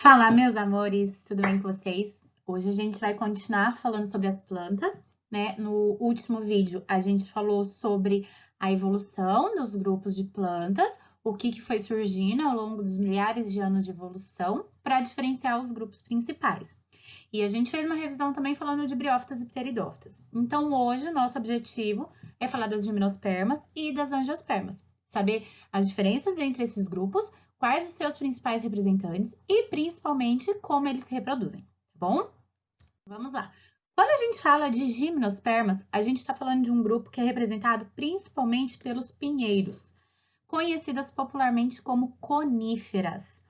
Fala, meus amores, tudo bem com vocês? Hoje a gente vai continuar falando sobre as plantas, né? No último vídeo a gente falou sobre a evolução dos grupos de plantas, o que foi surgindo ao longo dos milhares de anos de evolução para diferenciar os grupos principais. E a gente fez uma revisão também falando de briófitas e pteridófitas. Então, hoje, o nosso objetivo é falar das gimnospermas e das angiospermas, saber as diferenças entre esses grupos, quais os seus principais representantes e, principalmente, como eles se reproduzem, tá bom? Vamos lá. Quando a gente fala de gimnospermas, a gente está falando de um grupo que é representado principalmente pelos pinheiros, conhecidas popularmente como coníferas.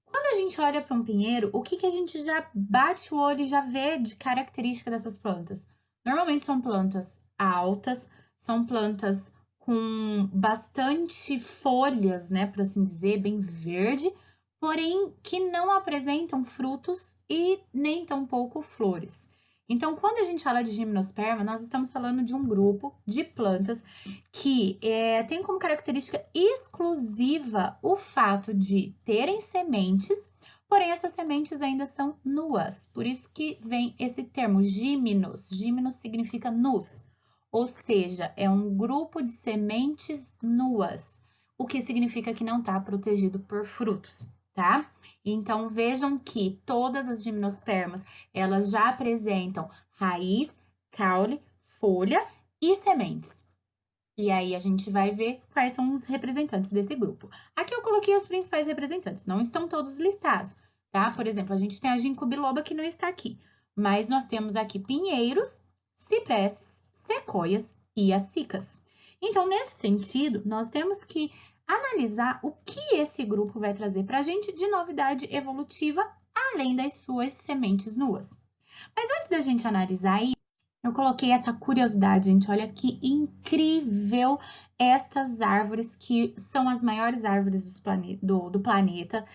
Quando a gente olha para um pinheiro, o que a gente já bate o olho e já vê de característica dessas plantas? Normalmente são plantas altas, são plantas com bastante folhas, né, por assim dizer, bem verde, porém que não apresentam frutos e nem tampouco flores. Então, quando a gente fala de gimnosperma, nós estamos falando de um grupo de plantas que tem como característica exclusiva o fato de terem sementes, porém essas sementes ainda são nuas. Por isso que vem esse termo gímenos. Gímenos significa nus, ou seja, é um grupo de sementes nuas, o que significa que não está protegido por frutos, tá? Então, vejam que todas as gimnospermas, elas já apresentam raiz, caule, folha e sementes. E aí a gente vai ver quais são os representantes desse grupo. Aqui eu coloquei os principais representantes, não estão todos listados, tá? Por exemplo, a gente tem a ginkgo biloba que não está aqui, mas nós temos aqui pinheiros, cipresses, sequoias e as cicas. Então, nesse sentido, nós temos que analisar o que esse grupo vai trazer para a gente de novidade evolutiva, além das suas sementes nuas. Mas antes da gente analisar isso, eu coloquei essa curiosidade, gente. Olha que incrível estas árvores, que são as maiores árvores do planeta,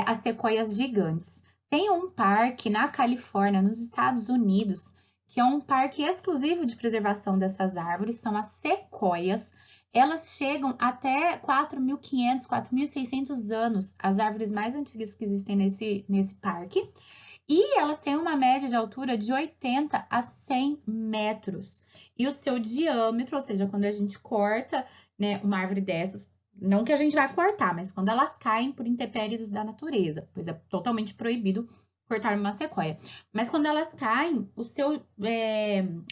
as sequoias gigantes. Tem um parque na Califórnia, nos Estados Unidos, que é um parque exclusivo de preservação dessas árvores, são as sequoias. Elas chegam até 4.500, 4.600 anos, as árvores mais antigas que existem nesse parque. E elas têm uma média de altura de 80 a 100 metros. E o seu diâmetro, ou seja, quando a gente corta, né, uma árvore dessas, não que a gente vai cortar, mas quando elas caem por intempéries da natureza, pois é totalmente proibido cortar uma sequoia. Mas quando elas caem,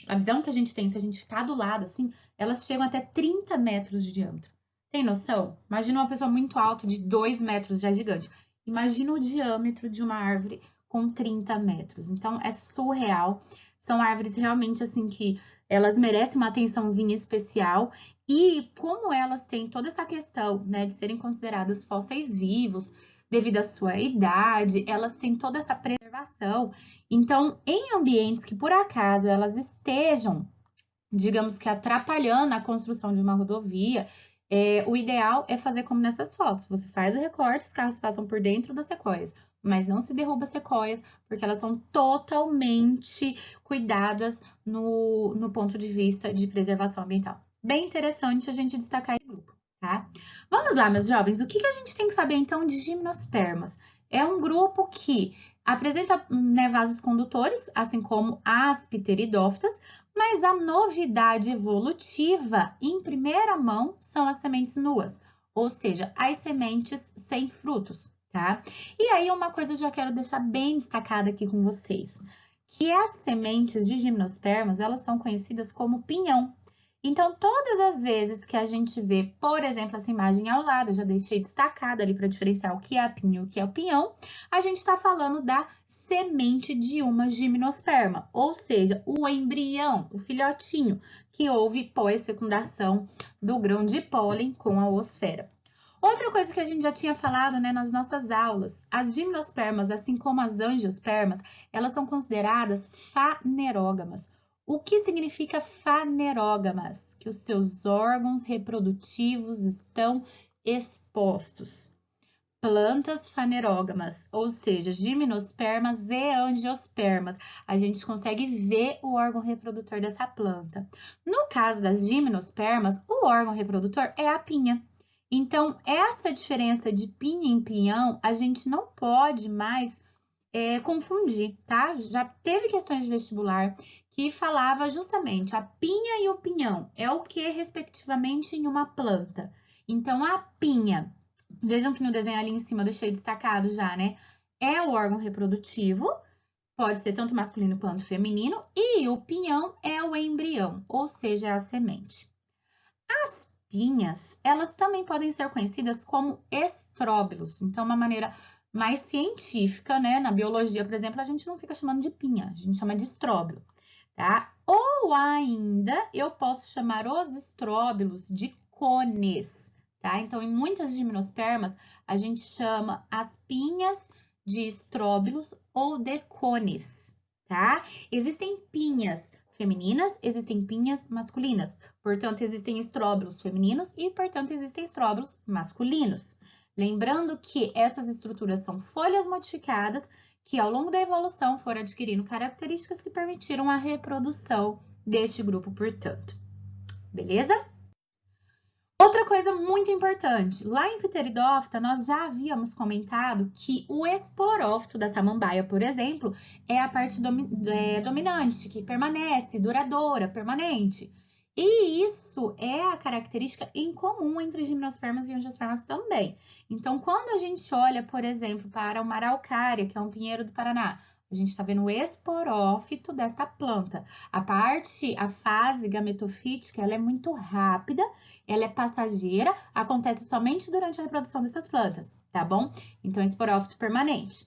a visão que a gente tem, se a gente ficar do lado, assim, elas chegam até 30 metros de diâmetro. Tem noção? Imagina uma pessoa muito alta, de 2 metros, já é gigante. Imagina o diâmetro de uma árvore com 30 metros. Então, é surreal. São árvores realmente assim que elas merecem uma atençãozinha especial. E como elas têm toda essa questão, né, de serem consideradas fósseis vivos, devido à sua idade, elas têm toda essa preservação. Então, em ambientes que por acaso elas estejam, digamos que atrapalhando a construção de uma rodovia, o ideal é fazer como nessas fotos. Você faz o recorte, os carros passam por dentro das sequoias, mas não se derruba sequoias, porque elas são totalmente cuidadas no ponto de vista de preservação ambiental. Bem interessante a gente destacar esse grupo, tá? Vamos lá, meus jovens, o que a gente tem que saber então de gimnospermas? É um grupo que apresenta, né, vasos condutores, assim como as pteridófitas, mas a novidade evolutiva, em primeira mão, são as sementes nuas, ou seja, as sementes sem frutos, tá? E aí, uma coisa eu já quero deixar bem destacada aqui com vocês, que as sementes de gimnospermas, elas são conhecidas como pinhão. Então, todas as vezes que a gente vê, por exemplo, essa imagem ao lado, eu já deixei destacada ali para diferenciar o que é a pinha e o que é o pinhão, a gente está falando da semente de uma gimnosperma, ou seja, o embrião, o filhotinho, que houve pós-fecundação do grão de pólen com a oosfera. Outra coisa que a gente já tinha falado, né, nas nossas aulas, as gimnospermas, assim como as angiospermas, elas são consideradas fanerógamas. O que significa fanerógamas? Que os seus órgãos reprodutivos estão expostos. Plantas fanerógamas, ou seja, gimnospermas e angiospermas. A gente consegue ver o órgão reprodutor dessa planta. No caso das gimnospermas, o órgão reprodutor é a pinha. Então, essa diferença de pinha em pinhão, a gente não pode mais confundir, tá? Já teve questões de vestibular que falava justamente a pinha e o pinhão é o que, respectivamente, em uma planta. Então, a pinha, vejam que no desenho ali em cima eu deixei destacado já, né? É o órgão reprodutivo, pode ser tanto masculino quanto feminino, e o pinhão é o embrião, ou seja, a semente. As pinhas, elas também podem ser conhecidas como estróbilos. Então, uma maneira mais científica, né? Na biologia, por exemplo, a gente não fica chamando de pinha, a gente chama de estróbilo, tá? Ou ainda, eu posso chamar os estróbilos de cones, tá? Então, em muitas gimnospermas, a gente chama as pinhas de estróbilos ou de cones, tá? Existem pinhas femininas, existem pinhas masculinas. Portanto, existem estróbilos femininos e, portanto, existem estróbilos masculinos. Lembrando que essas estruturas são folhas modificadas que, ao longo da evolução, foram adquirindo características que permitiram a reprodução deste grupo, portanto. Beleza? Outra coisa muito importante, lá em Pteridófita, nós já havíamos comentado que o esporófito da samambaia, por exemplo, é a parte dominante, que permanece, duradoura, permanente. E isso é a característica em comum entre gimnospermas e angiospermas também. Então, quando a gente olha, por exemplo, para uma araucária, que é um pinheiro do Paraná, a gente está vendo o esporófito dessa planta. A fase gametofítica, ela é muito rápida, ela é passageira, acontece somente durante a reprodução dessas plantas, tá bom? Então, esporófito permanente.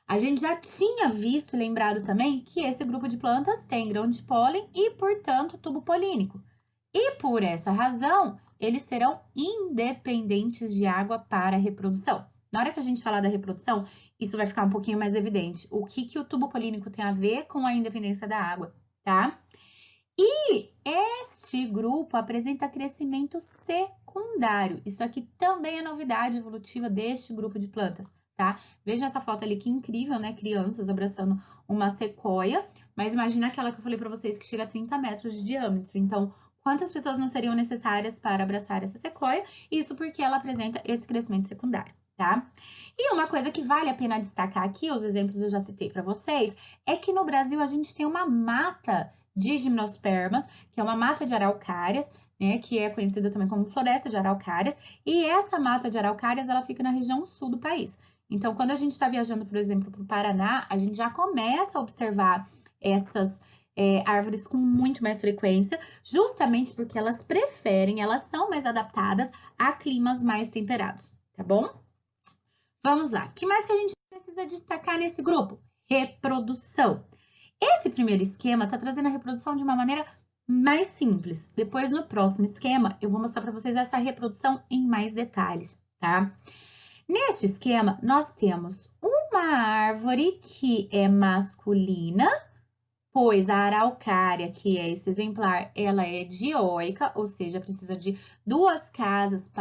A gente já tinha visto e lembrado também que esse grupo de plantas tem grão de pólen e, portanto, tubo polínico. E por essa razão, eles serão independentes de água para a reprodução. Na hora que a gente falar da reprodução, isso vai ficar um pouquinho mais evidente. O que o tubo polínico tem a ver com a independência da água, tá? E este grupo apresenta crescimento secundário. Isso aqui também é novidade evolutiva deste grupo de plantas, tá? Veja essa foto ali, que incrível, né? Crianças abraçando uma sequoia, mas imagina aquela que eu falei para vocês que chega a 30 metros de diâmetro. Então, quantas pessoas não seriam necessárias para abraçar essa sequoia? Isso porque ela apresenta esse crescimento secundário, tá? E uma coisa que vale a pena destacar aqui, os exemplos eu já citei para vocês, é que no Brasil a gente tem uma mata de gimnospermas, que é uma mata de araucárias, né, que é conhecida também como floresta de araucárias, e essa mata de araucárias, ela fica na região sul do país. Então, quando a gente está viajando, por exemplo, para o Paraná, a gente já começa a observar essas árvores com muito mais frequência, justamente porque elas são mais adaptadas a climas mais temperados, tá bom? Vamos lá, o que mais que a gente precisa destacar nesse grupo? Reprodução. Esse primeiro esquema está trazendo a reprodução de uma maneira mais simples. Depois, no próximo esquema, eu vou mostrar para vocês essa reprodução em mais detalhes, tá? Neste esquema, nós temos uma árvore que é masculina, pois a araucária, que é esse exemplar, ela é dioica, ou seja, precisa de duas casas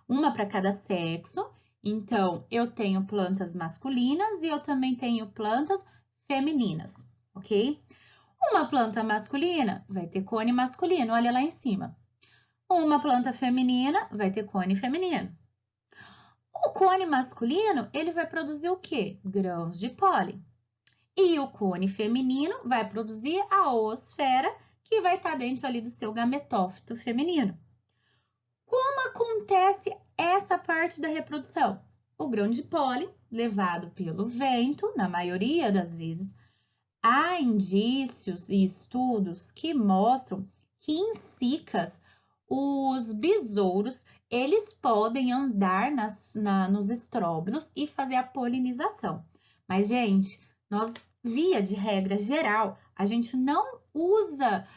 uma para cada sexo. Então, eu tenho plantas masculinas e eu também tenho plantas femininas, ok? Uma planta masculina vai ter cone masculino, olha lá em cima. Uma planta feminina vai ter cone feminino. O cone masculino, ele vai produzir o quê? Grãos de pólen. E o cone feminino vai produzir a oosfera, que vai estar dentro ali do seu gametófito feminino. Como acontece essa parte da reprodução? O grão de pólen, levado pelo vento, na maioria das vezes, há indícios e estudos que mostram que em cicas os besouros eles podem andar nos estróbilos e fazer a polinização. Mas, gente, nós, via de regra geral, a gente não usa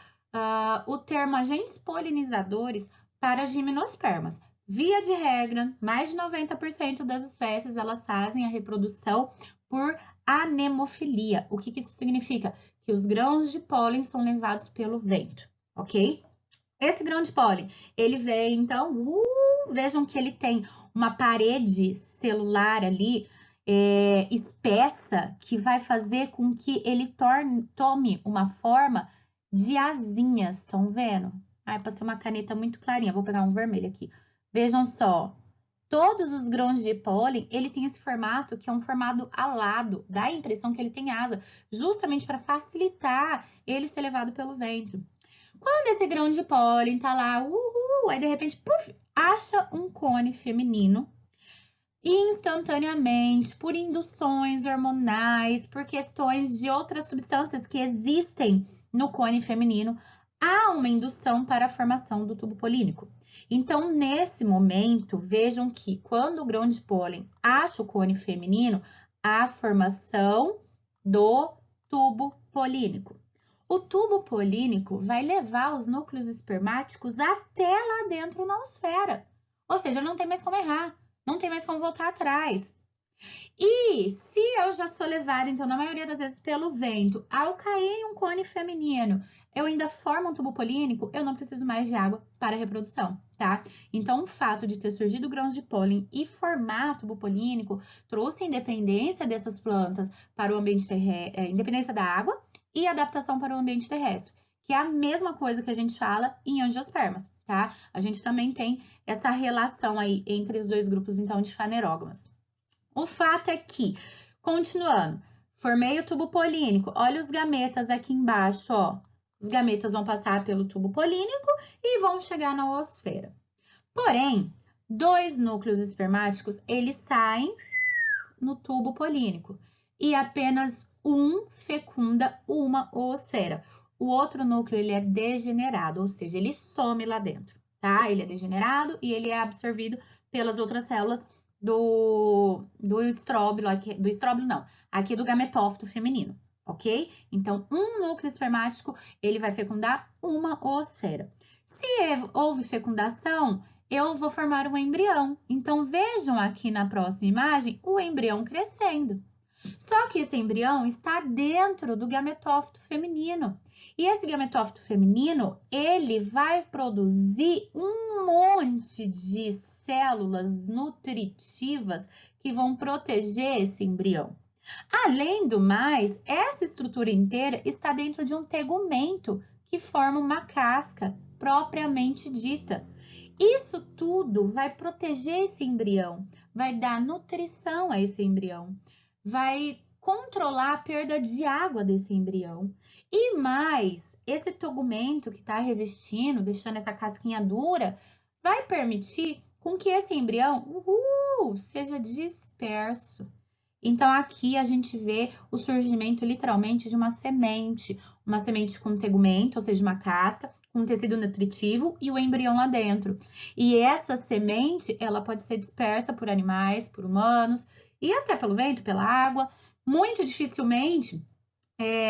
o termo agentes polinizadores para gimnospermas. Via de regra, mais de 90% das espécies elas fazem a reprodução por anemofilia. O que isso significa? Que os grãos de pólen são levados pelo vento, ok? Esse grão de pólen, ele vem, então, vejam que ele tem uma parede celular ali, espessa, que vai fazer com que ele tome uma forma de asinhas, estão vendo? Ai, passei uma caneta muito clarinha, vou pegar um vermelho aqui. Vejam só, todos os grãos de pólen, ele tem esse formato que é um formato alado, dá a impressão que ele tem asa, justamente para facilitar ele ser levado pelo vento. Quando esse grão de pólen tá lá, aí de repente, puf, acha um cone feminino, e instantaneamente, por induções hormonais, por questões de outras substâncias que existem no cone feminino, há uma indução para a formação do tubo polínico. Então, nesse momento, vejam que quando o grão de pólen acha o cone feminino, há a formação do tubo polínico. O tubo polínico vai levar os núcleos espermáticos até lá dentro na noosfera. Ou seja, não tem mais como errar, não tem mais como voltar atrás. E se eu já sou levada, então, na maioria das vezes pelo vento, ao cair em um cone feminino, eu ainda formo um tubo polínico, eu não preciso mais de água para a reprodução, tá? Então, o fato de ter surgido grãos de pólen e formar tubo polínico trouxe independência dessas plantas para o ambiente terrestre, independência da água e adaptação para o ambiente terrestre, que é a mesma coisa que a gente fala em angiospermas, tá? A gente também tem essa relação aí entre os dois grupos, então, de fanerógamas. O fato é que, continuando, formei o tubo polínico, olha os gametas aqui embaixo, ó. Os gametas vão passar pelo tubo polínico e vão chegar na oosfera. Porém, dois núcleos espermáticos, eles saem no tubo polínico e apenas um fecunda uma oosfera. O outro núcleo, ele é degenerado, ou seja, ele some lá dentro, tá? Ele é degenerado e ele é absorvido pelas outras células do estróbilo, aqui do gametófito feminino, ok? Então, um núcleo espermático, ele vai fecundar uma oosfera. Se houve fecundação, eu vou formar um embrião. Então, vejam aqui na próxima imagem o embrião crescendo. Só que esse embrião está dentro do gametófito feminino. E esse gametófito feminino, ele vai produzir um monte de células nutritivas que vão proteger esse embrião. Além do mais, essa estrutura inteira está dentro de um tegumento que forma uma casca propriamente dita. Isso tudo vai proteger esse embrião, vai dar nutrição a esse embrião, vai controlar a perda de água desse embrião. E mais, esse tegumento que está revestindo, deixando essa casquinha dura, vai permitir com que esse embrião seja disperso. Então, aqui a gente vê o surgimento literalmente de uma semente com tegumento, ou seja, uma casca, com tecido nutritivo e o embrião lá dentro. E essa semente, ela pode ser dispersa por animais, por humanos e até pelo vento, pela água. Muito dificilmente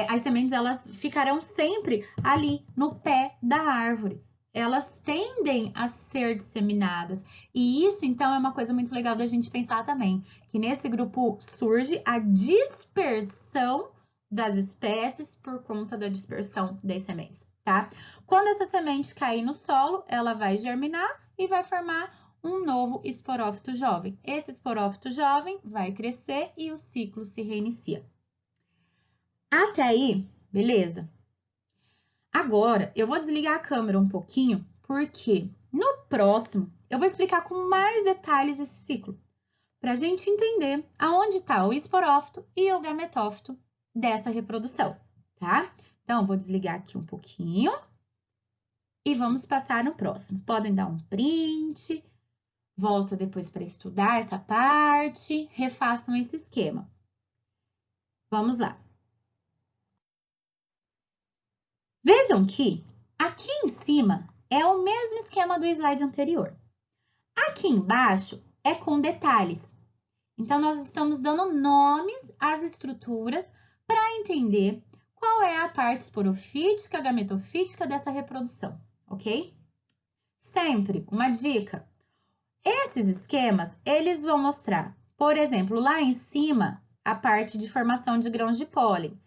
as sementes elas ficarão sempre ali no pé da árvore. Elas tendem a ser disseminadas. E isso, então, é uma coisa muito legal da gente pensar também, que nesse grupo surge a dispersão das espécies por conta da dispersão das sementes, tá? Quando essa semente cair no solo, ela vai germinar e vai formar um novo esporófito jovem. Esse esporófito jovem vai crescer e o ciclo se reinicia. Até aí, beleza? Agora, eu vou desligar a câmera um pouquinho, porque no próximo eu vou explicar com mais detalhes esse ciclo, para a gente entender aonde está o esporófito e o gametófito dessa reprodução, tá? Então, vou desligar aqui um pouquinho e vamos passar no próximo. Podem dar um print, volta depois para estudar essa parte, refaçam esse esquema. Vamos lá. Vejam que aqui em cima é o mesmo esquema do slide anterior. Aqui embaixo é com detalhes. Então, nós estamos dando nomes às estruturas para entender qual é a parte esporofítica, gametofítica dessa reprodução, ok? Sempre uma dica. Esses esquemas, eles vão mostrar, por exemplo, lá em cima, a parte de formação de grãos de pólen.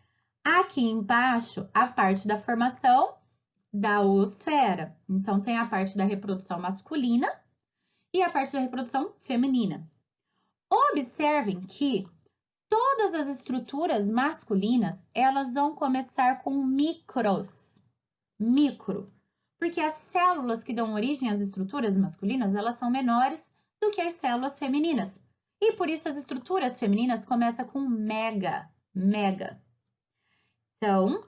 Aqui embaixo, a parte da formação da oosfera. Então, tem a parte da reprodução masculina e a parte da reprodução feminina. Observem que todas as estruturas masculinas, elas vão começar com micros. Micro. Porque as células que dão origem às estruturas masculinas, elas são menores do que as células femininas. E por isso as estruturas femininas começam com mega. Então,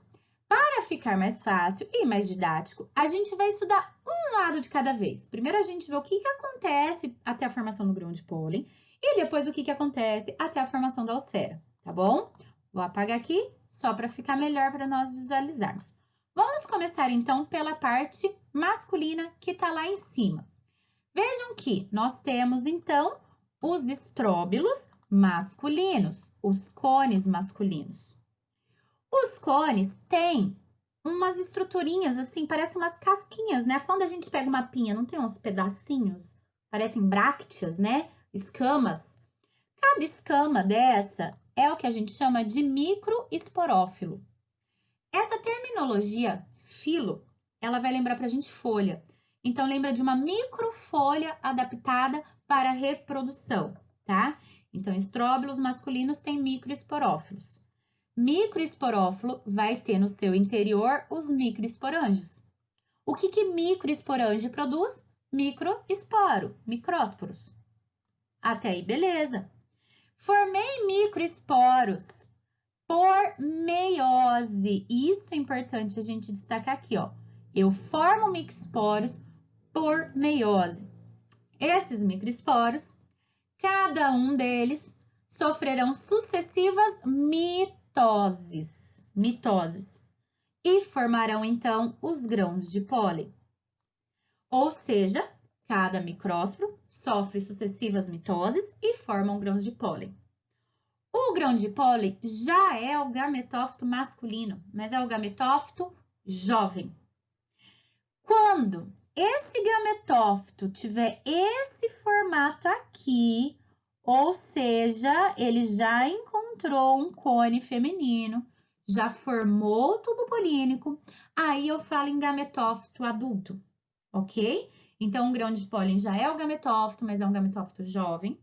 para ficar mais fácil e mais didático, a gente vai estudar um lado de cada vez. Primeiro a gente vê o que acontece até a formação do grão de pólen e depois o que acontece até a formação da osfera, tá bom? Vou apagar aqui só para ficar melhor para nós visualizarmos. Vamos começar então pela parte masculina que está lá em cima. Vejam que nós temos então os estróbilos masculinos, os cones masculinos. Os cones têm umas estruturinhas assim, parecem umas casquinhas, né? Quando a gente pega uma pinha, não tem uns pedacinhos? Parecem brácteas, né? Escamas. Cada escama dessa é o que a gente chama de microesporófilo. Essa terminologia filo, ela vai lembrar pra gente folha. Então, lembra de uma microfolha adaptada para a reprodução, tá? Então, estróbilos masculinos têm microesporófilos. Microesporófilo vai ter no seu interior os microesporângios. O que microesporângio produz? Microesporo, micrósporos. Até aí, beleza. Formei microesporos por meiose. Isso é importante a gente destacar aqui, ó. Eu formo microesporos por meiose. Esses microesporos, cada um deles sofrerão sucessivas mitoses e formarão então os grãos de pólen. Ou seja, cada micrósporo sofre sucessivas mitoses e formam grãos de pólen. O grão de pólen já é o gametófito masculino, mas é o gametófito jovem. Quando esse gametófito tiver esse formato aqui, ou seja, ele já encontrou um cone feminino, já formou o tubo polínico, aí eu falo em gametófito adulto, ok? Então, o grão de pólen já é o gametófito, mas é um gametófito jovem.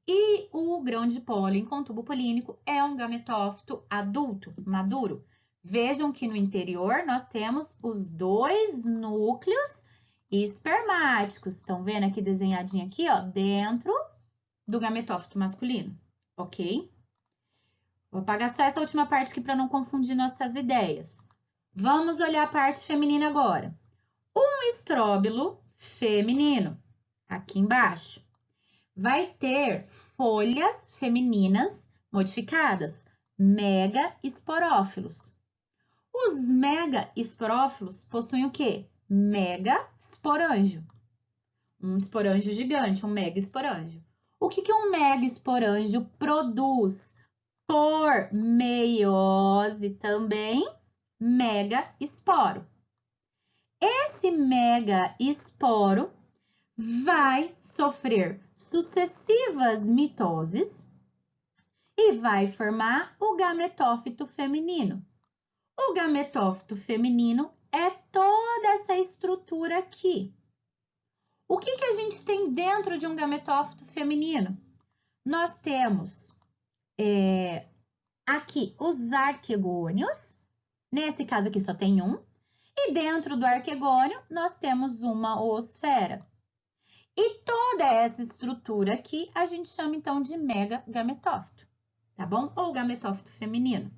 E o grão de pólen com tubo polínico é um gametófito adulto, maduro. Vejam que no interior nós temos os dois núcleos espermáticos. Estão vendo aqui desenhadinho aqui, ó, dentro do gametófito masculino, ok? Vou apagar só essa última parte aqui para não confundir nossas ideias. Vamos olhar a parte feminina agora. Um estróbilo feminino, aqui embaixo, vai ter folhas femininas modificadas, megaesporófilos. Os megaesporófilos possuem o quê? Megasporângio. Um esporângio gigante, um megaesporângio. O que um megaesporângio produz? Por meiose também, megaesporo. Esse megaesporo vai sofrer sucessivas mitoses e vai formar o gametófito feminino. O gametófito feminino é toda essa estrutura aqui. O que a gente tem dentro de um gametófito feminino? Nós temos aqui os arquegônios, nesse caso aqui só tem um, e dentro do arquegônio nós temos uma oosfera. E toda essa estrutura aqui a gente chama então de megagametófito, tá bom? Ou gametófito feminino.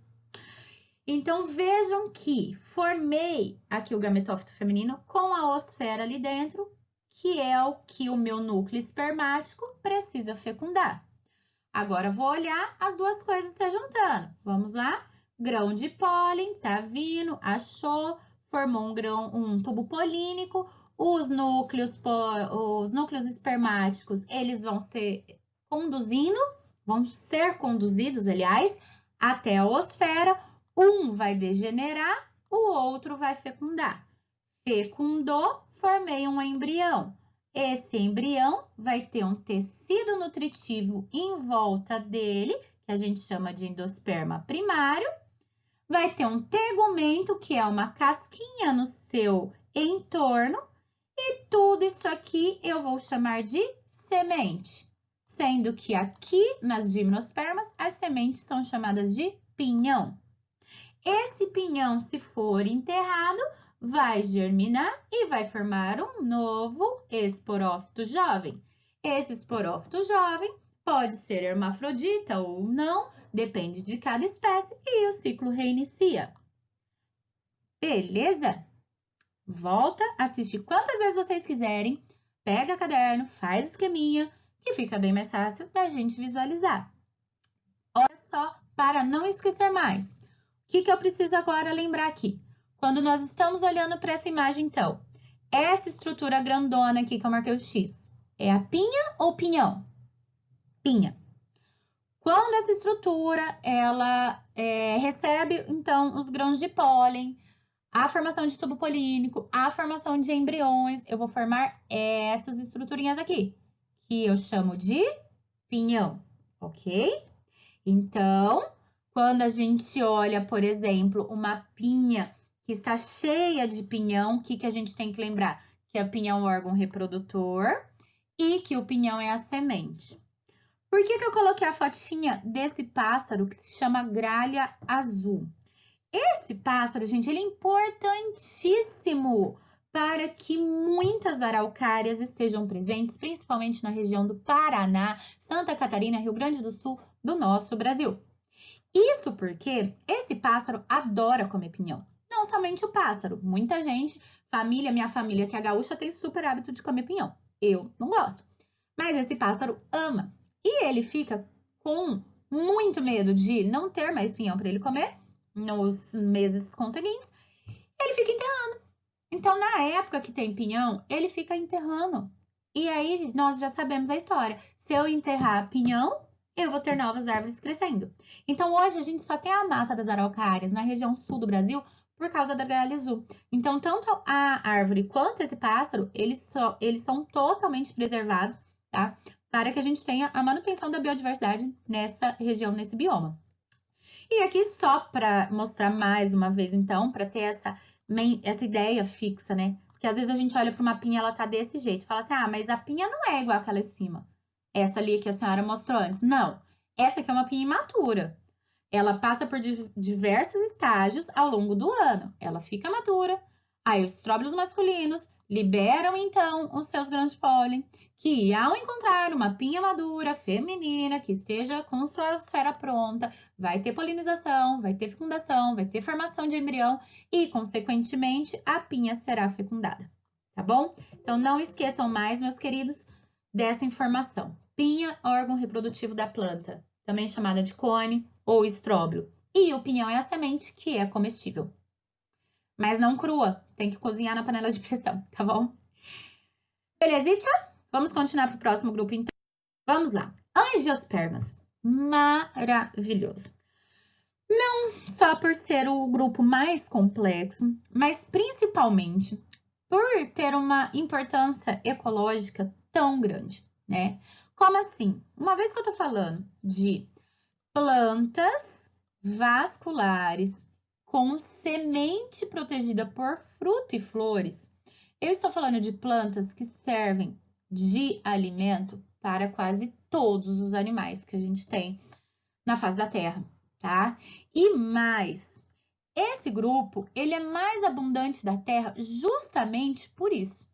Então, vejam que formei aqui o gametófito feminino com a oosfera ali dentro, que é o que o meu núcleo espermático precisa fecundar. Agora, vou olhar as duas coisas se juntando. Vamos lá? Grão de pólen, tá vindo, achou, formou um tubo polínico. Os núcleos espermáticos, eles vão ser conduzidos, aliás, até a oosfera. Um vai degenerar, o outro vai fecundar. Fecundou, formei um embrião. Esse embrião vai ter um tecido nutritivo em volta dele, que a gente chama de endosperma primário. Vai ter um tegumento, que é uma casquinha no seu entorno. E tudo isso aqui eu vou chamar de semente. Sendo que aqui nas gimnospermas, as sementes são chamadas de pinhão. Esse pinhão, se for enterrado, vai germinar e vai formar um novo esporófito jovem. Esse esporófito jovem pode ser hermafrodita ou não, depende de cada espécie, e o ciclo reinicia. Beleza? Volta, assiste quantas vezes vocês quiserem, pega caderno, faz esqueminha, que fica bem mais fácil da gente visualizar. Olha só, para não esquecer mais. O que eu preciso agora lembrar aqui? Quando nós estamos olhando para essa imagem, então, essa estrutura grandona aqui que eu marquei o X, é a pinha ou pinhão? Pinha. Quando essa estrutura, ela recebe, então, os grãos de pólen, a formação de tubo polínico, a formação de embriões, eu vou formar essas estruturinhas aqui, que eu chamo de pinhão, ok? Então, quando a gente olha, por exemplo, uma pinha que está cheia de pinhão, o que a gente tem que lembrar? Que a pinha é um órgão reprodutor e que o pinhão é a semente. Por que eu coloquei a fotinha desse pássaro que se chama gralha azul? Esse pássaro, gente, ele é importantíssimo para que muitas araucárias estejam presentes, principalmente na região do Paraná, Santa Catarina, Rio Grande do Sul, do nosso Brasil. Isso porque esse pássaro adora comer pinhão. Não somente o pássaro, muita gente, minha família que é gaúcha, tem super hábito de comer pinhão. Eu não gosto. Mas esse pássaro ama. E ele fica com muito medo de não ter mais pinhão para ele comer nos meses conseguintes. Ele fica enterrando. Então, na época que tem pinhão, ele fica enterrando. E aí, nós já sabemos a história. Se eu enterrar pinhão, eu vou ter novas árvores crescendo. Então, hoje, a gente só tem a mata das araucárias na região sul do Brasil por causa da gralha azul. Então, tanto a árvore quanto esse pássaro, eles são totalmente preservados, tá? Para que a gente tenha a manutenção da biodiversidade nessa região, nesse bioma. E aqui só para mostrar mais uma vez, então, para ter essa ideia fixa, né? Porque às vezes a gente olha para uma pinha, ela tá desse jeito, fala assim, ah, mas a pinha não é igual aquela em cima. Essa ali que a senhora mostrou antes. Não, essa aqui é uma pinha imatura. Ela passa por diversos estágios ao longo do ano. Ela fica madura, aí os estróbilos masculinos liberam, então, os seus grãos de pólen, que ao encontrar uma pinha madura feminina que esteja com sua esfera pronta, vai ter polinização, vai ter fecundação, vai ter formação de embrião e, consequentemente, a pinha será fecundada, tá bom? Então, não esqueçam mais, meus queridos, dessa informação. Pinha, órgão reprodutivo da planta, também chamada de cone ou estróbilo. E o pinhão é a semente, que é comestível. Mas não crua, tem que cozinhar na panela de pressão, tá bom? Belezitia? Vamos continuar para o próximo grupo, então. Vamos lá. Angiospermas. Maravilhoso. Não só por ser o grupo mais complexo, mas principalmente por ter uma importância ecológica tão grande, né? Como assim? Uma vez que eu tô falando de plantas vasculares com semente protegida por fruto e flores, eu estou falando de plantas que servem de alimento para quase todos os animais que a gente tem na face da Terra, tá? E mais, esse grupo, ele é mais abundante da Terra justamente por isso.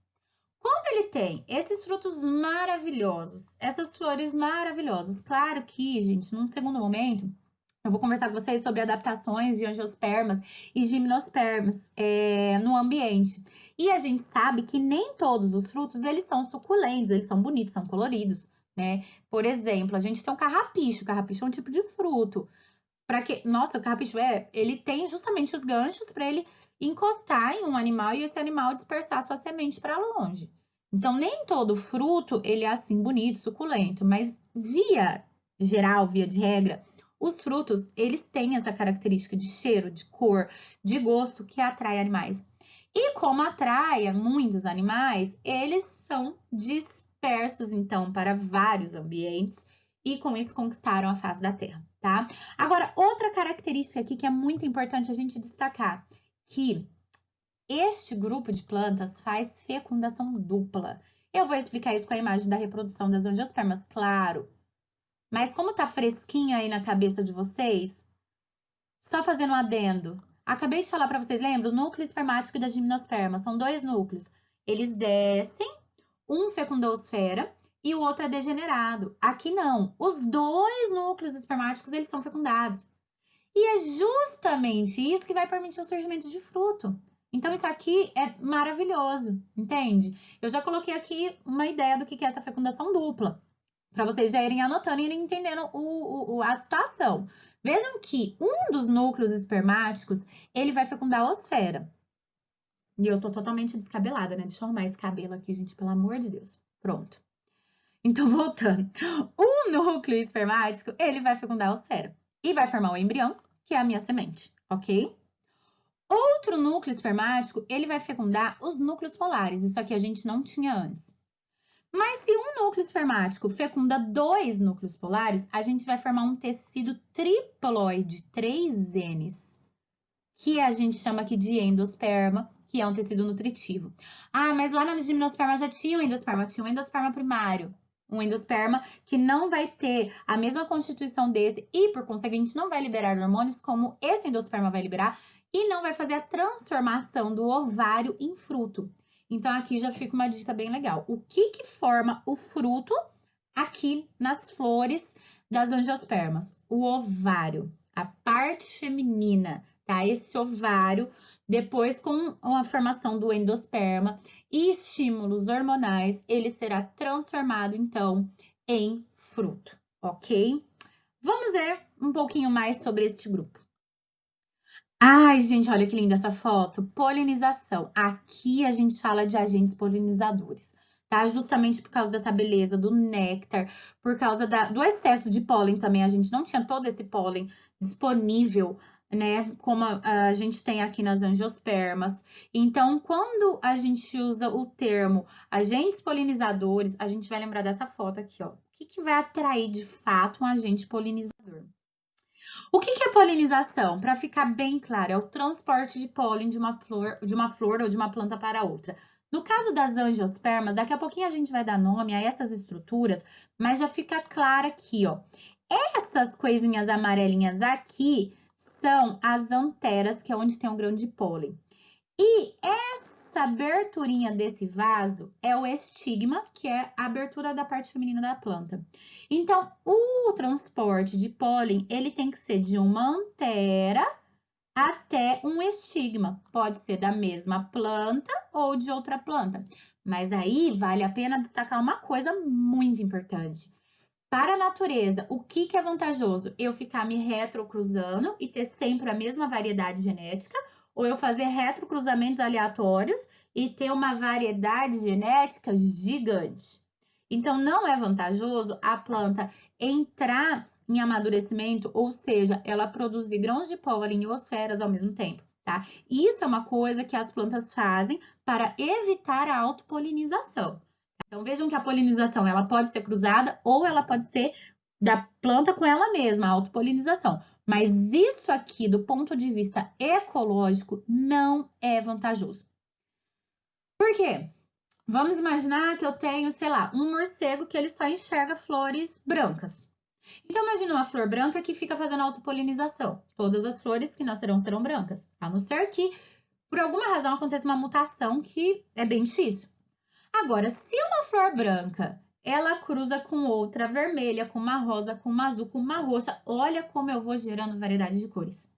Como ele tem esses frutos maravilhosos, essas flores maravilhosas, claro que, gente, num segundo momento, eu vou conversar com vocês sobre adaptações de angiospermas e gimnospermas no ambiente. E a gente sabe que nem todos os frutos, eles são suculentos, eles são bonitos, são coloridos, né? Por exemplo, a gente tem o carrapicho é um tipo de fruto. Nossa, o carrapicho ele tem justamente os ganchos para ele encostar em um animal e esse animal dispersar sua semente para longe. Então, nem todo fruto, ele é assim bonito, suculento, mas via geral, via de regra, os frutos, eles têm essa característica de cheiro, de cor, de gosto que atrai animais. E como atrai muitos animais, eles são dispersos, então, para vários ambientes e com isso conquistaram a face da Terra, tá? Agora, outra característica aqui que é muito importante a gente destacar, que este grupo de plantas faz fecundação dupla. Eu vou explicar isso com a imagem da reprodução das angiospermas, claro. Mas como tá fresquinha aí na cabeça de vocês, só fazendo um adendo, Acabei de falar para vocês, lembra? O núcleo espermático da gimnosperma, são 2 núcleos. Eles descem, um fecundosfera e o outro é degenerado. Aqui não, os 2 núcleos espermáticos, eles são fecundados. E é justamente isso que vai permitir o surgimento de fruto. Então, isso aqui é maravilhoso, entende? Eu já coloquei aqui uma ideia do que é essa fecundação dupla, para vocês já irem anotando e irem entendendo a situação. Vejam que um dos núcleos espermáticos, ele vai fecundar a osfera. E eu tô totalmente descabelada, né? Deixa eu arrumar esse cabelo aqui, gente, pelo amor de Deus. Pronto. Então, voltando. O núcleo espermático, ele vai fecundar a osfera. E vai formar o embrião, que é a minha semente, ok? Outro núcleo espermático, ele vai fecundar os núcleos polares. Isso aqui a gente não tinha antes. Mas se um núcleo espermático fecunda 2 núcleos polares, a gente vai formar um tecido triploide, 3 Ns, que a gente chama aqui de endosperma, que é um tecido nutritivo. Ah, mas lá na gimnosperma já tinha um endosperma primário. Um endosperma que não vai ter a mesma constituição desse e, por conseguinte, não vai liberar hormônios como esse endosperma vai liberar e não vai fazer a transformação do ovário em fruto. Então, aqui já fica uma dica bem legal. O que forma o fruto aqui nas flores das angiospermas? O ovário, a parte feminina, tá? Esse ovário, depois com a formação do endosperma e estímulos hormonais, ele será transformado, então, em fruto, ok? Vamos ver um pouquinho mais sobre este grupo. Ai, gente, olha que linda essa foto. Polinização. Aqui a gente fala de agentes polinizadores, tá? Justamente por causa dessa beleza do néctar, por causa do excesso de pólen também. A gente não tinha todo esse pólen disponível, né? Como a gente tem aqui nas angiospermas. Então, quando a gente usa o termo agentes polinizadores, a gente vai lembrar dessa foto aqui, ó. O que vai atrair de fato um agente polinizador? O que é polinização? Para ficar bem claro, é o transporte de pólen de uma flor ou de uma planta para outra. No caso das angiospermas, daqui a pouquinho a gente vai dar nome a essas estruturas, mas já fica claro aqui, ó. Essas coisinhas amarelinhas aqui são as anteras, que é onde tem um grão de pólen. E essa aberturinha desse vaso é o estigma, que é a abertura da parte feminina da planta. Então, o transporte de pólen, ele tem que ser de uma antera até um estigma. Pode ser da mesma planta ou de outra planta. Mas aí vale a pena destacar uma coisa muito importante. Para a natureza, o que é vantajoso? Eu ficar me retrocruzando e ter sempre a mesma variedade genética, ou eu fazer retrocruzamentos aleatórios e ter uma variedade genética gigante. Então, não é vantajoso a planta entrar em amadurecimento, ou seja, ela produzir grãos de pólen e osferas ao mesmo tempo, tá? Isso é uma coisa que as plantas fazem para evitar a autopolinização. Então, vejam que a polinização ela pode ser cruzada ou ela pode ser da planta com ela mesma, a autopolinização. Mas isso aqui, do ponto de vista ecológico, não é vantajoso. Por quê? Vamos imaginar que eu tenho, sei lá, um morcego que ele só enxerga flores brancas. Então, imagina uma flor branca que fica fazendo autopolinização. Todas as flores que nascerão serão brancas, a não ser que, por alguma razão, aconteça uma mutação que é bem difícil. Agora, se uma flor branca, ela cruza com outra vermelha, com uma rosa, com uma azul, com uma roxa, olha como eu vou gerando variedade de cores.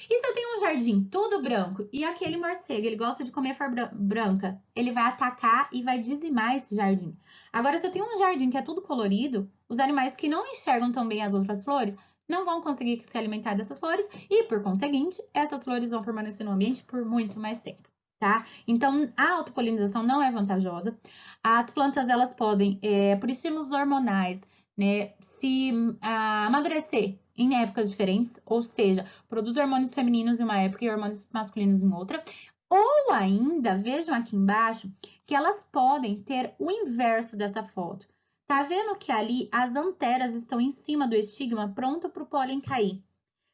E se eu tenho um jardim todo branco e aquele morcego, ele gosta de comer flor branca, ele vai atacar e vai dizimar esse jardim. Agora, se eu tenho um jardim que é tudo colorido, os animais que não enxergam tão bem as outras flores não vão conseguir se alimentar dessas flores e, por conseguinte, essas flores vão permanecer no ambiente por muito mais tempo. Tá? Então, a autopolinização não é vantajosa. As plantas, elas podem, por estímulos hormonais, né, se amadurecer em épocas diferentes, ou seja, produz hormônios femininos em uma época e hormônios masculinos em outra. Ou ainda, vejam aqui embaixo, que elas podem ter o inverso dessa foto. Tá vendo que ali as anteras estão em cima do estigma, pronto para o pólen cair.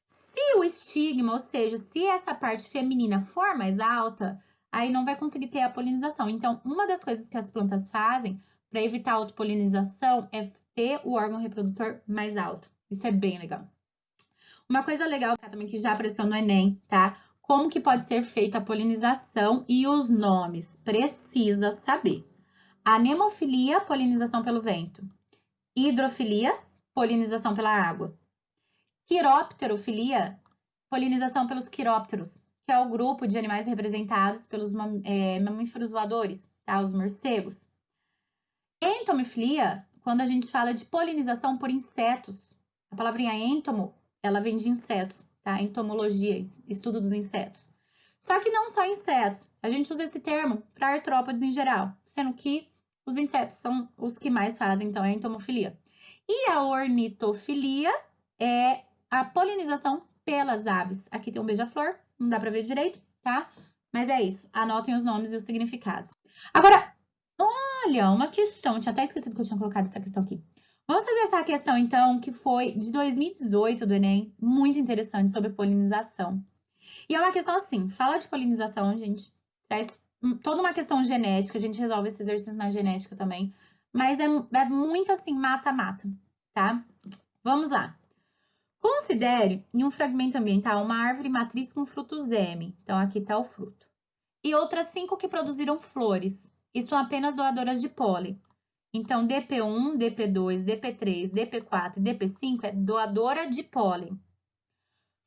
Se o estigma, ou seja, se essa parte feminina for mais alta, aí não vai conseguir ter a polinização. Então, uma das coisas que as plantas fazem para evitar a autopolinização é ter o órgão reprodutor mais alto. Isso é bem legal. Uma coisa legal também que já apareceu no Enem, tá? Como que pode ser feita a polinização e os nomes? Precisa saber. Anemofilia, polinização pelo vento. Hidrofilia, polinização pela água. Quiropterofilia, polinização pelos quirópteros, que é o grupo de animais representados pelos mamíferos voadores, tá? Os morcegos. Entomofilia, quando a gente fala de polinização por insetos. A palavrinha entomo, ela vem de insetos, tá? Entomologia, estudo dos insetos. Só que não só insetos. A gente usa esse termo para artrópodes em geral, sendo que os insetos são os que mais fazem, então é a entomofilia. E a ornitofilia é a polinização pelas aves. Aqui tem um beija-flor, não dá para ver direito, tá? Mas é isso. Anotem os nomes e os significados. Agora, olha, uma questão. Tinha até esquecido que eu tinha colocado essa questão aqui. Vamos fazer essa questão, então, que foi de 2018 do Enem. Muito interessante, sobre polinização. E é uma questão assim, fala de polinização, a gente traz toda uma questão genética, a gente resolve esse exercício na genética também. Mas é muito assim, mata-mata, tá? Vamos lá. Considere em um fragmento ambiental uma árvore matriz com frutos M. Então, aqui está o fruto. E outras 5 que produziram flores. E são apenas doadoras de pólen. Então, DP1, DP2, DP3, DP4 e DP5 é doadora de pólen.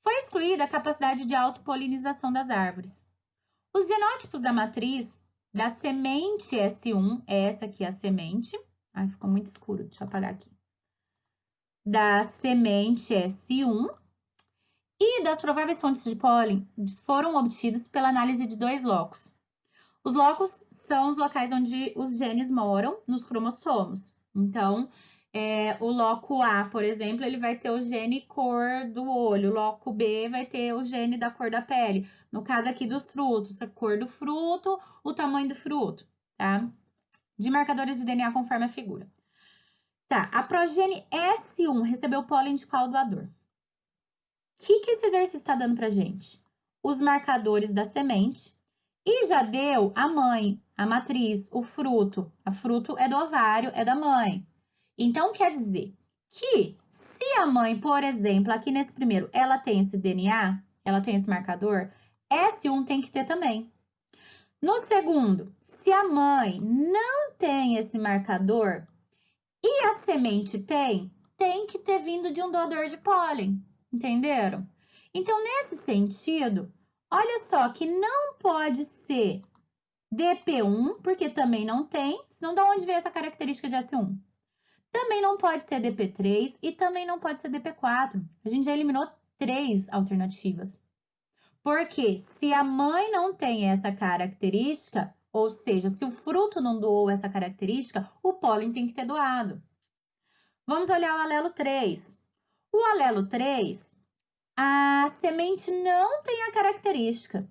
Foi excluída a capacidade de autopolinização das árvores. Os genótipos da matriz da semente S1, essa aqui é a semente. Ai, ficou muito escuro, deixa eu apagar aqui. Da semente S1 e das prováveis fontes de pólen foram obtidos pela análise de 2 locos. Os locos são os locais onde os genes moram nos cromossomos. Então, o loco A, por exemplo, ele vai ter o gene cor do olho, o loco B vai ter o gene da cor da pele. No caso aqui dos frutos, a cor do fruto, o tamanho do fruto, tá? De marcadores de DNA conforme a figura. Tá, a progênie S1 recebeu pólen de qual doador? O que esse exercício está dando pra gente? Os marcadores da semente e já deu a mãe, a matriz, o fruto. A fruto é do ovário, é da mãe. Então, quer dizer que se a mãe, por exemplo, aqui nesse primeiro, ela tem esse DNA, ela tem esse marcador, S1 tem que ter também. No segundo, se a mãe não tem esse marcador e a semente tem que ter vindo de um doador de pólen, entenderam? Então, nesse sentido, olha só que não pode ser DP1, porque também não tem, senão de onde veio essa característica de S1? Também não pode ser DP3 e também não pode ser DP4. A gente já eliminou 3 alternativas. Porque se a mãe não tem essa característica, ou seja, se o fruto não doou essa característica, o pólen tem que ter doado. Vamos olhar o alelo 3. O alelo 3, a semente não tem a característica.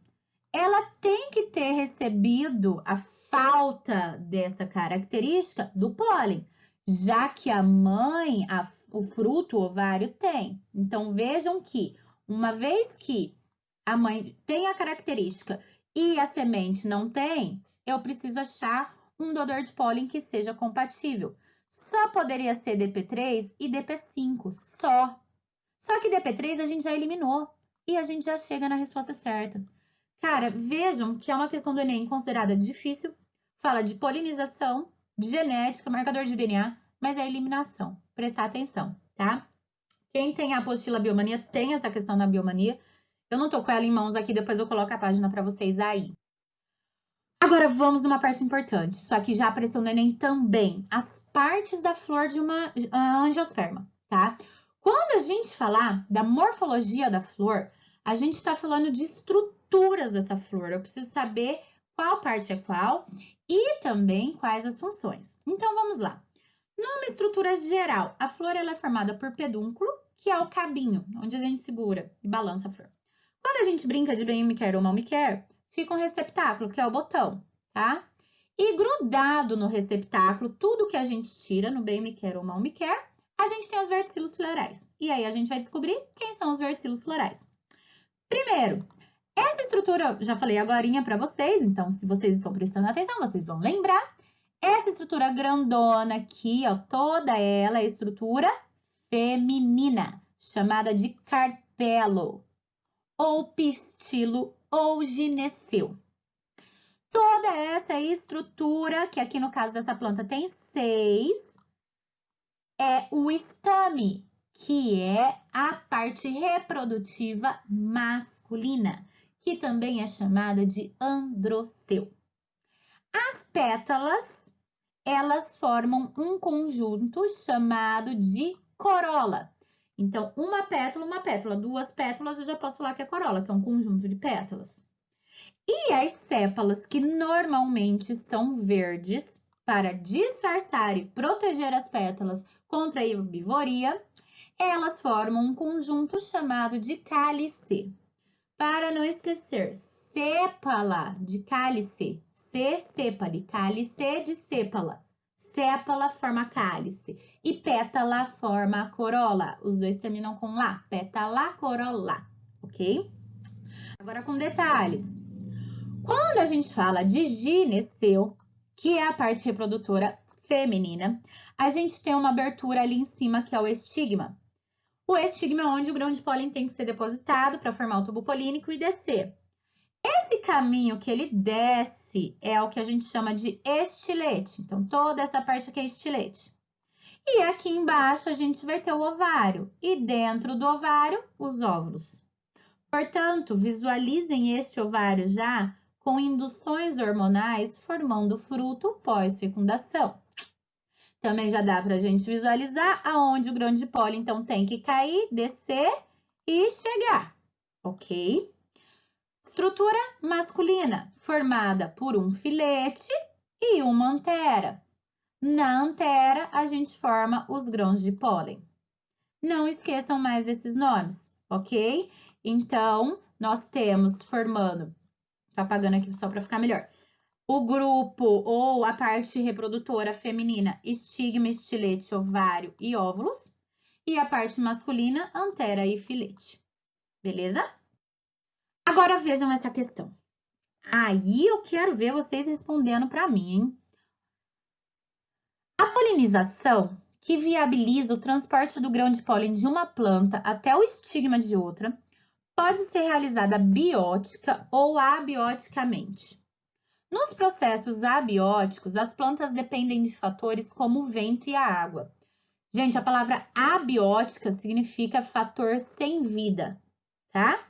Ela tem que ter recebido a falta dessa característica do pólen, já que a mãe, o fruto, o ovário, tem. Então, vejam que, uma vez que a mãe tem a característica e a semente não tem, eu preciso achar um doador de pólen que seja compatível. Só poderia ser DP3 e DP5, só. Só que DP3 a gente já eliminou e a gente já chega na resposta certa. Cara, vejam que é uma questão do Enem considerada difícil, fala de polinização, de genética, marcador de DNA, mas é eliminação. Prestar atenção, tá? Quem tem a apostila Biomania tem essa questão da biomania. Eu não tô com ela em mãos aqui, depois eu coloco a página para vocês aí. Agora vamos numa parte importante. Isso aqui já apareceu no Enem também. As partes da flor de uma angiosperma, tá? Quando a gente falar da morfologia da flor, a gente está falando de estruturas dessa flor. Eu preciso saber qual parte é qual e também quais as funções. Então, vamos lá. Numa estrutura geral, a flor ela é formada por pedúnculo, que é o cabinho, onde a gente segura e balança a flor. Quando a gente brinca de bem me quer ou mal me quer, fica um receptáculo, que é o botão, tá? E grudado no receptáculo, tudo que a gente tira no bem me quer ou mal me quer, a gente tem os verticilos florais. E aí a gente vai descobrir quem são os verticilos florais. Primeiro, essa estrutura, já falei agorinha para vocês, então se vocês estão prestando atenção, vocês vão lembrar. Essa estrutura grandona aqui, ó, toda ela é estrutura feminina, chamada de carpelo. ou pistilo, ou gineceu. Toda essa estrutura, que aqui no caso dessa planta tem 6, é o estame, que é a parte reprodutiva masculina, que também é chamada de androceu. As pétalas, elas formam um conjunto chamado de corola. Então, uma pétala, duas pétalas, eu já posso falar que é corola, que é um conjunto de pétalas. E as sépalas, que normalmente são verdes, para disfarçar e proteger as pétalas contra a herbivoria, elas formam um conjunto chamado de cálice. Para não esquecer, sépala de cálice, sépale, cálice de sépala. Sépala forma cálice e pétala forma corola. Os dois terminam com lá, pétala, corola, ok? Agora com detalhes. Quando a gente fala de gineceu, que é a parte reprodutora feminina, a gente tem uma abertura ali em cima, que é o estigma. O estigma é onde o grão de pólen tem que ser depositado para formar o tubo polínico e descer. Esse caminho que ele desce é o que a gente chama de estilete. Então, toda essa parte aqui é estilete. E aqui embaixo a gente vai ter o ovário. E dentro do ovário, os óvulos. Portanto, visualizem este ovário já com induções hormonais formando fruto pós-fecundação. Também já dá para a gente visualizar aonde o grão de pólen, então, tem que cair, descer e chegar, ok? Estrutura masculina, formada por um filete e uma antera. Na antera, a gente forma os grãos de pólen. Não esqueçam mais desses nomes, ok? Então, nós temos formando, tá apagando aqui só para ficar melhor, o grupo ou a parte reprodutora feminina, estigma, estilete, ovário e óvulos. E a parte masculina, antera e filete. Beleza? Agora vejam essa questão. Aí eu quero ver vocês respondendo para mim, hein? A polinização, que viabiliza o transporte do grão de pólen de uma planta até o estigma de outra, pode ser realizada biótica ou abioticamente. Nos processos abióticos, as plantas dependem de fatores como o vento e a água. Gente, a palavra abiótica significa fator sem vida, tá?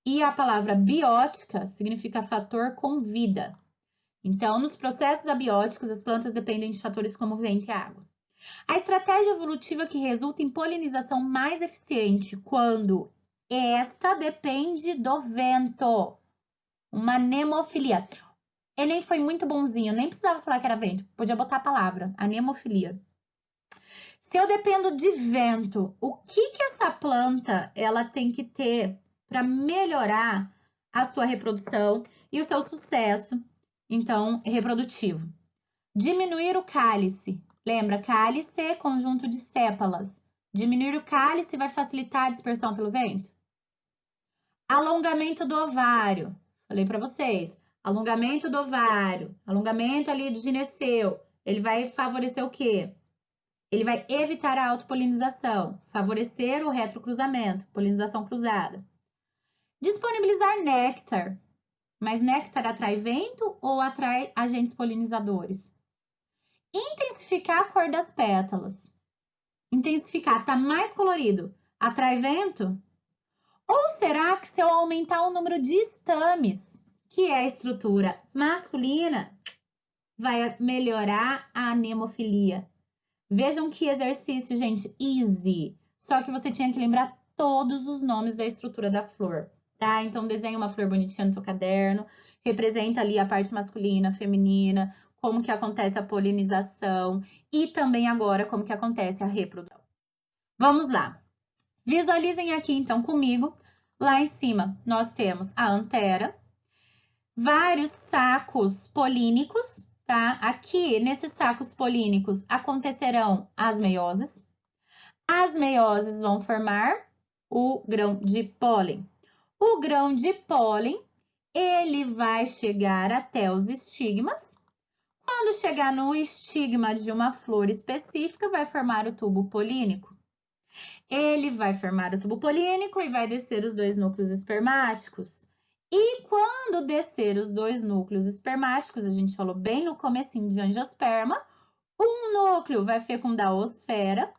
E a palavra biótica significa fator com vida. Então, nos processos abióticos, as plantas dependem de fatores como o vento e a água. A estratégia evolutiva que resulta em polinização mais eficiente quando esta depende do vento. Uma anemofilia. Ele foi muito bonzinho, nem precisava falar que era vento, podia botar a palavra, anemofilia. Se eu dependo de vento, o que essa planta ela tem que ter para melhorar a sua reprodução e o seu sucesso, então, reprodutivo? Diminuir o cálice. Lembra, cálice é conjunto de sépalas. Diminuir o cálice vai facilitar a dispersão pelo vento. Alongamento do ovário. Falei para vocês. Alongamento do ovário, alongamento ali do gineceu, ele vai favorecer o quê? Ele vai evitar a autopolinização, favorecer o retrocruzamento, polinização cruzada. Disponibilizar néctar, mas néctar atrai vento ou atrai agentes polinizadores? Intensificar a cor das pétalas. Intensificar, tá mais colorido, atrai vento? Ou será que se eu aumentar o número de estames, que é a estrutura masculina, vai melhorar a anemofilia? Vejam que exercício, gente, easy. Só que você tinha que lembrar todos os nomes da estrutura da flor, tá? Então, desenha uma flor bonitinha no seu caderno, representa ali a parte masculina, feminina, como que acontece a polinização e também agora como que acontece a reprodução. Vamos lá. Visualizem aqui, então, comigo. Lá em cima, nós temos a antera, vários sacos polínicos, tá? Aqui, nesses sacos polínicos, acontecerão as meioses. As meioses vão formar o grão de pólen. O grão de pólen, ele vai chegar até os estigmas. Quando chegar no estigma de uma flor específica, vai formar o tubo polínico. Ele vai formar o tubo polínico e vai descer os dois núcleos espermáticos. E quando descer os dois núcleos espermáticos, a gente falou bem no comecinho de angiosperma, um núcleo vai fecundar a oosfera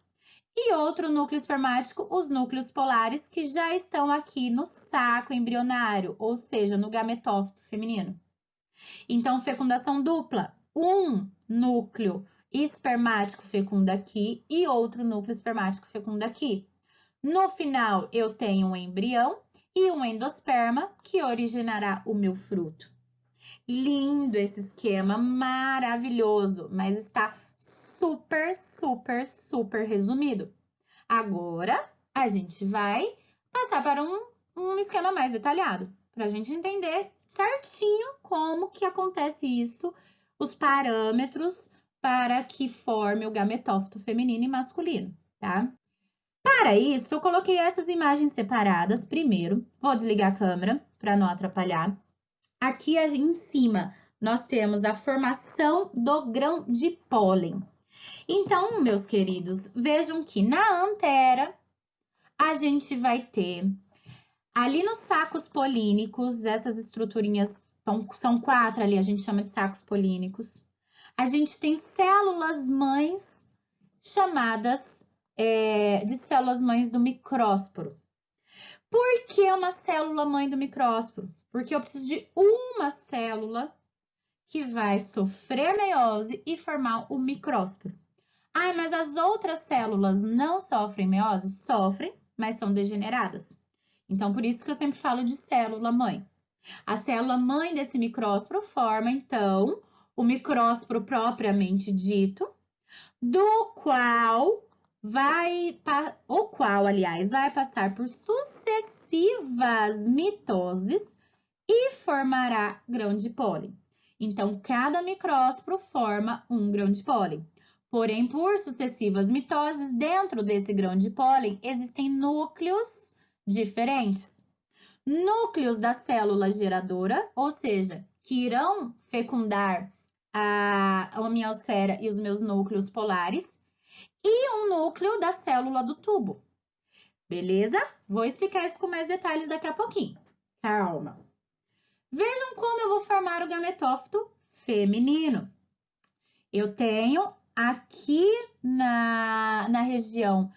e outro núcleo espermático, os núcleos polares, que já estão aqui no saco embrionário, ou seja, no gametófito feminino. Então, fecundação dupla, um núcleo espermático fecunda aqui e outro núcleo espermático fecunda aqui. No final, eu tenho um embrião e um endosperma que originará o meu fruto. Lindo esse esquema, maravilhoso, mas está super, super, super resumido. Agora, a gente vai passar para um esquema mais detalhado, para a gente entender certinho como que acontece isso, os parâmetros para que forme o gametófito feminino e masculino, tá? Para isso, eu coloquei essas imagens separadas primeiro. Vou desligar a câmera para não atrapalhar. Aqui em cima, nós temos a formação do grão de pólen. Então, meus queridos, vejam que na antera, a gente vai ter ali nos sacos polínicos, essas estruturinhas, são 4 ali, a gente chama de sacos polínicos. A gente tem células mães chamadas de células mães do micrósporo. Por que uma célula mãe do micrósporo? Porque eu preciso de uma célula que vai sofrer meiose e formar o micrósporo. Ah, mas as outras células não sofrem meiose? Sofrem, mas são degeneradas. Então, por isso que eu sempre falo de célula mãe. A célula mãe desse micrósporo forma, então, o micrósporo propriamente dito, do qual aliás, vai passar por sucessivas mitoses e formará grão de pólen. Então, cada micrósporo forma um grão de pólen. Porém, por sucessivas mitoses, dentro desse grão de pólen, existem núcleos diferentes. Núcleos da célula geradora, ou seja, que irão fecundar a homeosfera e os meus núcleos polares, e um núcleo da célula do tubo. Beleza? Vou explicar isso com mais detalhes daqui a pouquinho. Calma. Vejam como eu vou formar o gametófito feminino. Eu tenho aqui na região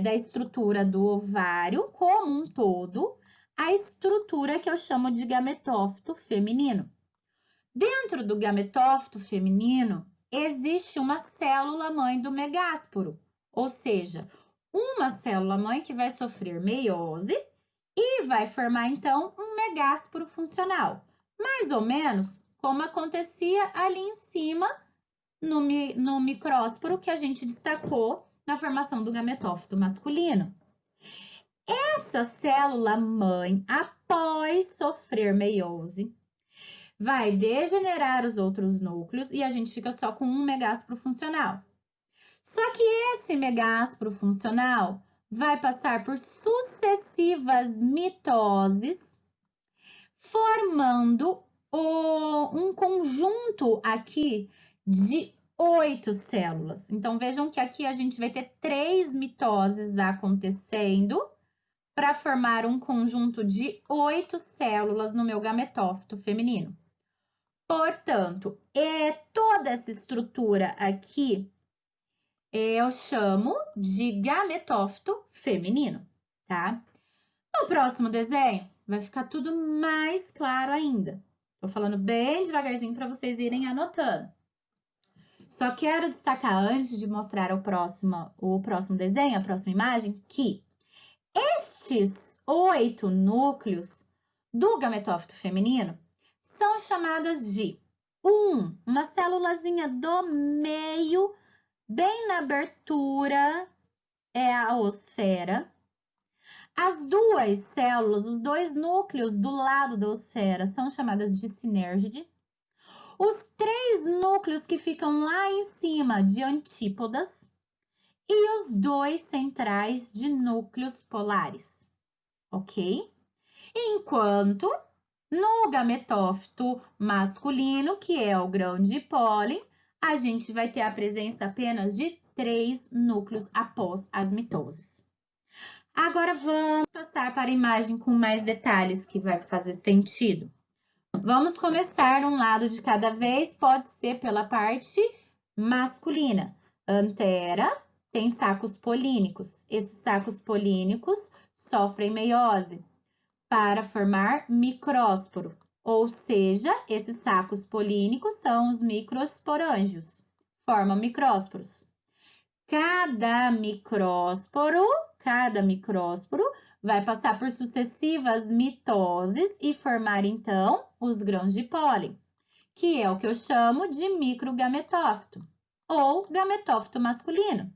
da estrutura do ovário, como um todo, a estrutura que eu chamo de gametófito feminino. Dentro do gametófito feminino, existe uma célula-mãe do megásporo, ou seja, uma célula-mãe que vai sofrer meiose e vai formar, então, um megásporo funcional, mais ou menos como acontecia ali em cima no micrósporo que a gente destacou na formação do gametófito masculino. Essa célula-mãe, após sofrer meiose, vai degenerar os outros núcleos e a gente fica só com um megásporo funcional. Só que esse megásporo funcional vai passar por sucessivas mitoses, formando um conjunto aqui de 8 células. Então, vejam que aqui a gente vai ter 3 mitoses acontecendo para formar um conjunto de 8 células no meu gametófito feminino. Portanto, toda essa estrutura aqui eu chamo de gametófito feminino, tá? No próximo desenho, vai ficar tudo mais claro ainda. Tô falando bem devagarzinho para vocês irem anotando. Só quero destacar, antes de mostrar o próximo desenho, a próxima imagem, que estes 8 núcleos do gametófito feminino são chamadas de uma célulazinha do meio, bem na abertura, é a oosfera. As duas células, os dois núcleos do lado da oosfera são chamadas de sinérgide. Os 3 núcleos que ficam lá em cima de antípodas e os 2 centrais de núcleos polares, ok? Enquanto no gametófito masculino, que é o grão de pólen, a gente vai ter a presença apenas de 3 núcleos após as mitoses. Agora vamos passar para a imagem com mais detalhes que vai fazer sentido. Vamos começar um lado de cada vez, pode ser pela parte masculina. Antera tem sacos polínicos. Esses sacos polínicos sofrem meiose para formar micrósporo, ou seja, esses sacos polínicos são os microsporângios, formam micrósporos. Cada micrósporo vai passar por sucessivas mitoses e formar, então, os grãos de pólen, que é o que eu chamo de microgametófito, ou gametófito masculino.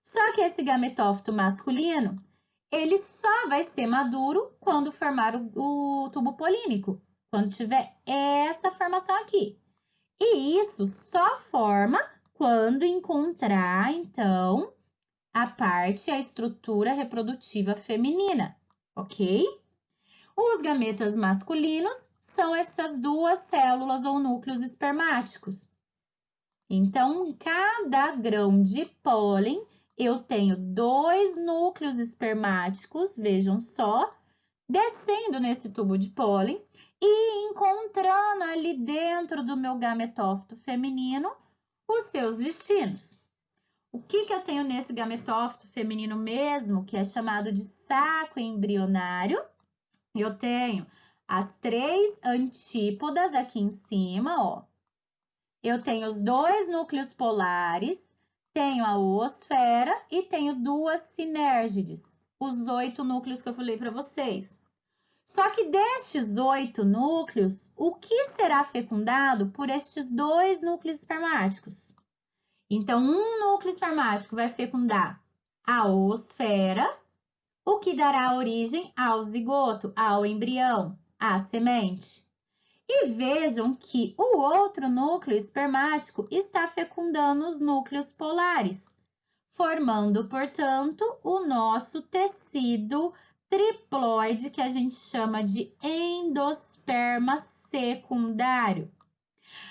Só que esse gametófito masculino, ele só vai ser maduro quando formar o tubo polínico, quando tiver essa formação aqui. E isso só forma quando encontrar, então, a estrutura reprodutiva feminina, ok? Os gametas masculinos são essas duas células ou núcleos espermáticos. Então, em cada grão de pólen, eu tenho 2 núcleos espermáticos, vejam só, descendo nesse tubo de pólen e encontrando ali dentro do meu gametófito feminino os seus destinos. O que eu tenho nesse gametófito feminino mesmo, que é chamado de saco embrionário? Eu tenho as 3 antípodas aqui em cima, ó. Eu tenho os 2 núcleos polares, tenho a oosfera e tenho 2 sinérgides, os 8 núcleos que eu falei para vocês. Só que destes 8 núcleos, o que será fecundado por estes 2 núcleos espermáticos? Então, um núcleo espermático vai fecundar a oosfera, o que dará origem ao zigoto, ao embrião, à semente. E vejam que o outro núcleo espermático está fecundando os núcleos polares, formando, portanto, o nosso tecido triploide, que a gente chama de endosperma secundário.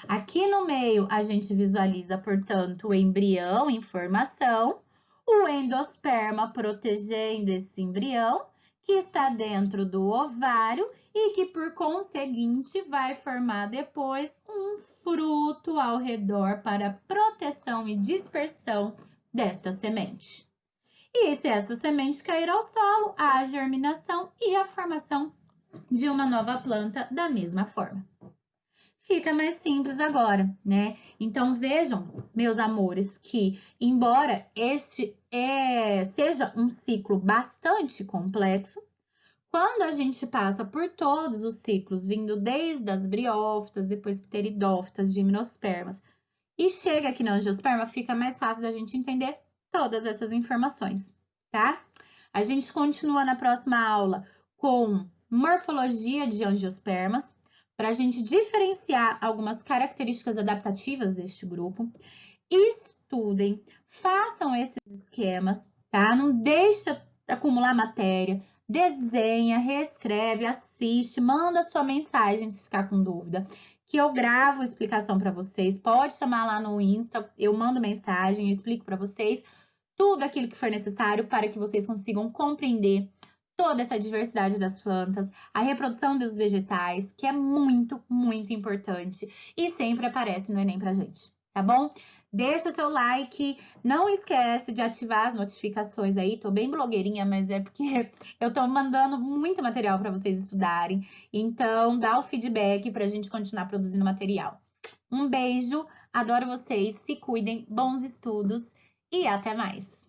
Aqui no meio, a gente visualiza, portanto, o embrião em formação, o endosperma protegendo esse embrião, que está dentro do ovário e que, por conseguinte, vai formar depois um fruto ao redor para proteção e dispersão desta semente. E se essa semente cair ao solo, há a germinação e a formação de uma nova planta da mesma forma. Fica mais simples agora, né? Então, vejam, meus amores, que embora este seja um ciclo bastante complexo, quando a gente passa por todos os ciclos, vindo desde as briófitas, depois pteridófitas, gimnospermas, e chega aqui na angiosperma, fica mais fácil da gente entender todas essas informações, tá? A gente continua na próxima aula com morfologia de angiospermas, para a gente diferenciar algumas características adaptativas deste grupo. Estudem, façam esses esquemas, tá? Não deixa acumular matéria, desenha, reescreve, assiste, manda sua mensagem se ficar com dúvida, que eu gravo explicação para vocês. Pode chamar lá no Insta, eu mando mensagem, eu explico para vocês tudo aquilo que for necessário para que vocês consigam compreender toda essa diversidade das plantas, a reprodução dos vegetais, que é muito, muito importante e sempre aparece no Enem pra gente, tá bom? Deixa seu like, não esquece de ativar as notificações aí, tô bem blogueirinha, mas é porque eu tô mandando muito material para vocês estudarem, então dá o feedback pra gente continuar produzindo material. Um beijo, adoro vocês, se cuidem, bons estudos e até mais!